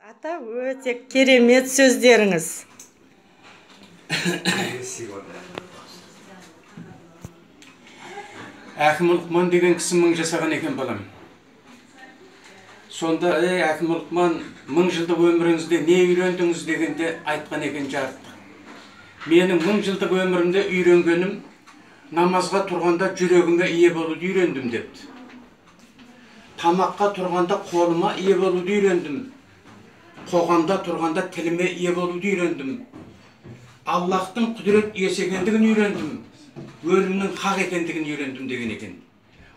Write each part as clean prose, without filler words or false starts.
Ата, өте керемет сөздеріңіз. Әкім Лұқман деген кісі мың жасаған екен балам. Сонда, Әкім Лұқман, 1000 жылдық өміріңізде не үйрендіңіз дегенде айтқан екен жарықтық. Менің 1000 жылдық өмірімде үйренгенім, намазға тұрғанда жүрегіме ие болуды үйрендім депті. Тамаққа тұрғанда қолыма ие болуды үйрендім. Қоғамда тұрғанда тіліме ие болуды үйрендім. Аллахтың құдірет иесі екендігін үйрендім. Өлімнің хақ екендігін үйрендім деген екен.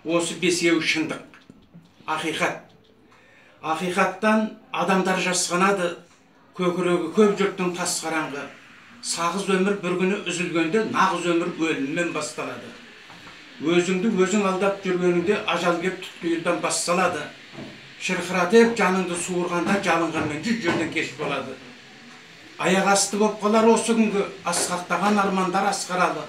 Осы бесеуі шындық, ақиқат. Ақиқаттан адамдар жасқанады, көкірегі көп жұрттың тас қараңғы. Сағыз өмір бір күні үзілгенде нағыз өмір өліммен басталады. Өзіңді өзің алдап жүргеніңде ажал кеп тұтқиылдан басталады. Шырқыратып жаныңды суырғанда жалынғанмен 100 жерден кеш болады. Аяқ асты боп қалар осы күнгі асқақтаған армандар асқарады.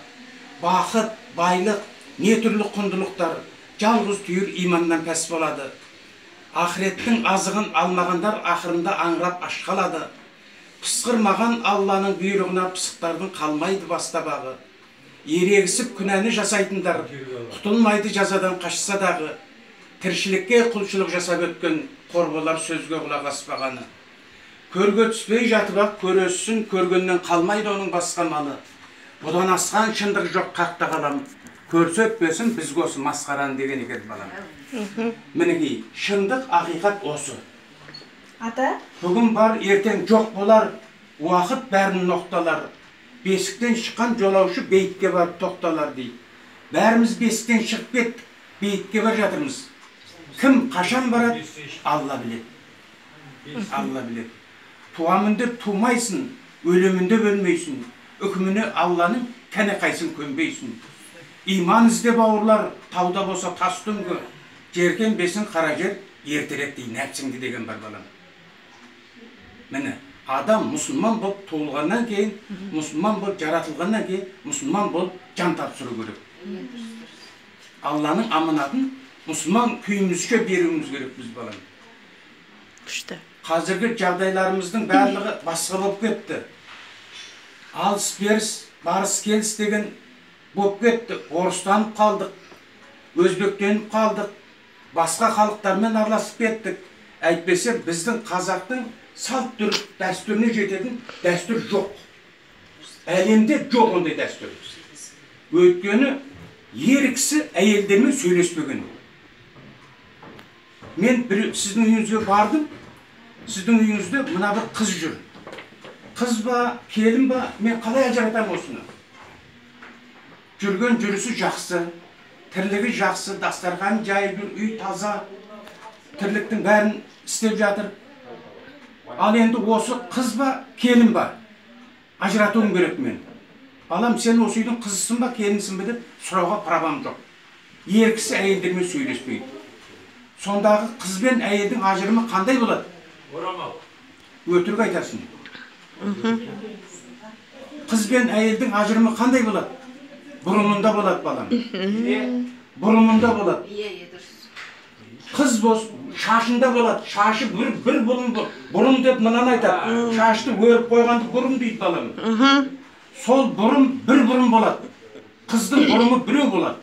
Бақыт, байлық, не түрлі құндылықтар жалғыз түйір иманнан пәс болады. Ақыреттің азығын алмағандар ақырында аңырап аш қалады. Пысқырмаған Алланың бұйрығына пысықтардың қалмайды бастабағы. Ерегісіп күнәні жасайтындар құтылмайды жазадан қашса дағы. Тіршілікке құлшылық жасап өткен қорбалар сөзге құлақ аспағаны. Көрге түспей жатып ақ көресін, көргеннен қалмайды оның басқа малы. Бұдан асқан шындық жоқ қақта қалам. Көрсе өтпесін бізге осы масқараны деген екен балам. Мінекей, шындық ақиқат осы. Ата? Бүгін бар, ертең жоқ болар, уақыт бәрін ноқталар. Бесіктен шыққан жолаушы бейітке барып тоқталар дейді. Бәріміз бесіктен шығып кеттік, бейітке бар жатырмыз. Кім қашан барады? Алла біледі. Алла біледі. Туамын деп тумайсың, өлемін деп өлмейсің. Үкіміне Алланың кәне қайсын көнбейсің. Иман ізде бауырлар, тауда болса тас түнгі. Жеркен бесін қара жер, ертерек дей нәпсіңді деген бар балам. Міне, адам мұсылман болып туылғаннан кейін, мұсылман болып жаратылғаннан кейін, мұсылман болып жан тапсыру керек. Алланың аманатын мұсылман күйімізге беруіміз керек біз балам. Күшті. Қазіргі жағдайларымыздың барлығы басқа болып кетті. Алыс беріс, барыс келіс деген болып кетті. Орыстанып қалдық, өзбектеніп қалдық, басқа халықтармен араласып кеттік. Әйтпесе біздің қазақтың салт дәстүріне жететін дәстүр жоқ. Әлемде жоқ ондай дәстүр. Өйткені ер кісі әйелдермен сөйлеспеген. Мен сіздің үйіңізге бардым. Сіздің үйіңізде мына бір қыз жүр. Қыз ба, келін ба, мен қалай ажыратамын осыны? Жүрген жүрісі жақсы, тірлігі жақсы, дастархан жайып жүр, үй таза, тірліктің бәрін істеп жатыр. Ал енді осы қыз ба, келін ба? Ажыратуым керек мен. Балам, сен осы үйдің қызысың ба, келінсің бе деп сұрауға правам жоқ. Ер кісі әйелдермен сөйлеспейді. Сондағы қыз бен әйелдің ажырымы қандай болады? Өтірік айтасың. Қыз бен әйелдің ажырымы қандай болады? Бұрымында болады балам. Бұрымында болады. Қыз шашында болады. Шашы бір бұрым болады. Бұрым деп мынаны айтады. Шашты өріп қойғанды бұрым дейді балам. Сол бұрым бір бұрым болады. Қыздың бұрымы біреу болады.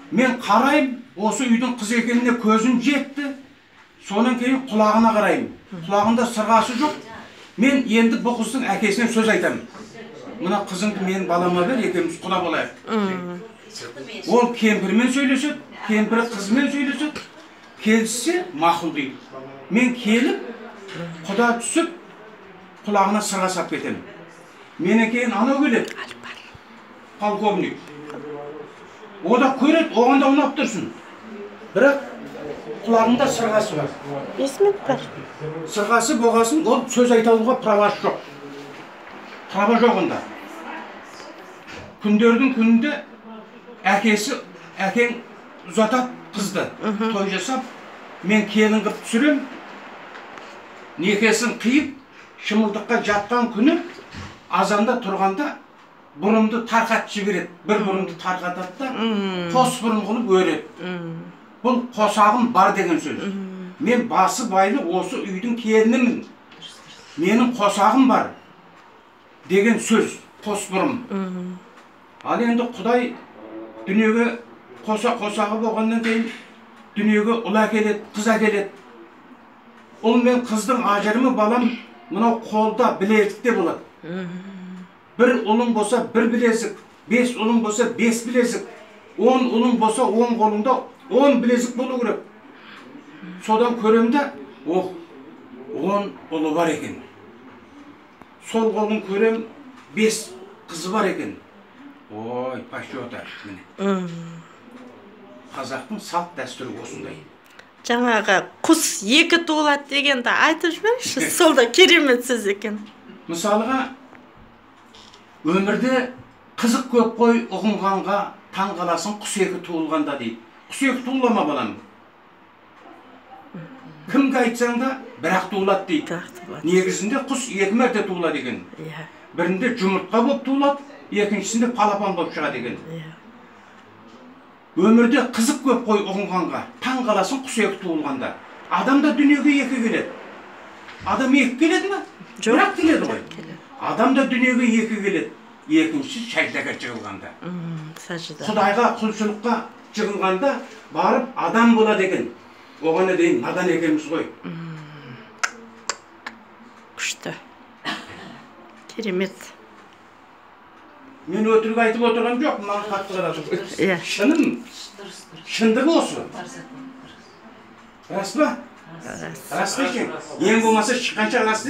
Мен қарайым, осы үйдің қыз екеніне көзім жетті. Сонан кейін құлағына қарайым. Құлағында сырғасы жоқ. Мен енді бұл қыздың әкесіне сөз айтамын. Мына қызыңды мен балама бер, екеуміз құда болайық. Ол кемпірмен сөйлеседі, кемпірі қызымен сөйлеседі. Келіссе мақұл дейді. Мен келіп, құда түсіп, құлағына сырға сап кетемін. Менен кейін анау келеді. Полковник. О да көреді, оған да ұнап тұрсын. Бірақ құлағында сырғасы бар. Есмет бар. Сырғасы болғасын, ол сөз айта алуға правасы жоқ. Права жоқ онда. Күндердің күнінде әкең ұзатады қызды. Той жасап, мен келін қып түсірем. Некесін қиып, шымылдыққа жатқан күні азанда тұрғанда бұрымды тарқат жібереді. Бір бұрымды тарқатады да, қос бұрым қылып өреді. Бұл қосағым бар деген сөз. Men bası baylы осы үйдің келінимін. Менің қосағым бар деген сөз, қосбұрым. Ал енді Құдай дүниеге қосағы болғаннан кейін дүниеге ұл әкеледі, қыз әкеледі. Ұл мен қыздың ажырымы балам мынау қолда білезікте болады. Bir ұлың болса бір білезік, 5 ұлың болса 5 білезік, 10 ұлың болса 10 қолыңда 10 білезік болу керек. Содан көремді, 10 ұлы бар екен. Сол қолын көрем, 5 қызы бар екен. Ой, пашота міне. Қазақтың салт дәстүрі осындай. Жаңағы құс 2 туылады дегенді айтып жіберіңізші, сол да керемет сөз екен. Мысалға, өмірде қызық көп қой ұғынғанға таң қаласың құс 2 туылғанда дейді. Құс 2 туылама балам. Кімге айтсаң да бір-ақ туылады дейді. Негізінде құс 2 мәрте туылады екен. Бірінде жұмыртқа болып туылады, екіншісінде палапан болып шығады екен. Өмірде қызық көп қой ұғынғанға таң қаласың құс 2 туылғанда. Адамда дүниеге 2 келеді. Адам 2 келеді ме? Бір-ақ келеді ғой. Адамда дүниеге 2 келеді. Екінші шайтаға жығылғанда. Құдайға құлшылыққа жығылғанда барып адам болады екен. Оған дейін надан екенбіз ғой. Күшті. Керемет. Мен өтірік айтып отырған жоқ, маған қатты қарады. Шыным. Шындығы осы. Рас па? Рас па екен? Ең болмаса шыққанша рас